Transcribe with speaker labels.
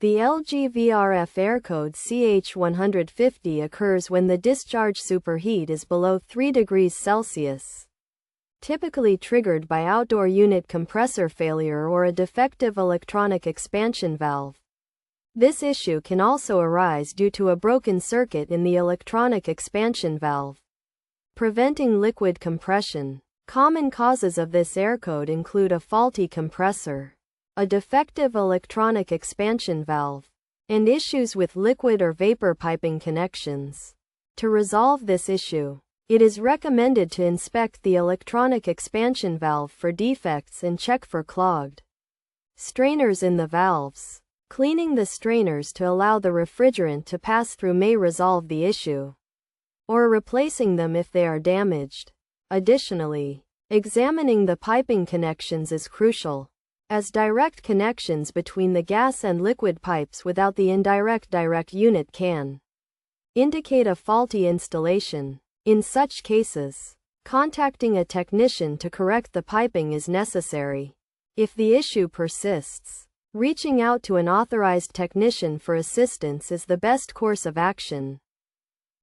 Speaker 1: The LG VRF air code CH150 occurs when the discharge superheat is below 3 degrees Celsius, typically triggered by outdoor unit compressor failure or a defective electronic expansion valve. This issue can also arise due to a broken circuit in the electronic expansion valve, preventing liquid compression. Common causes of this air code include a faulty compressor, a defective electronic expansion valve, and issues with liquid or vapor piping connections. To resolve this issue, it is recommended to inspect the electronic expansion valve for defects and check for clogged strainers in the valves. Cleaning the strainers to allow the refrigerant to pass through may resolve the issue, or replacing them if they are damaged. Additionally, examining the piping connections is crucial, as direct connections between the gas and liquid pipes without the indirect direct unit can indicate a faulty installation. In such cases, contacting a technician to correct the piping is necessary. If the issue persists, reaching out to an authorized technician for assistance is the best course of action.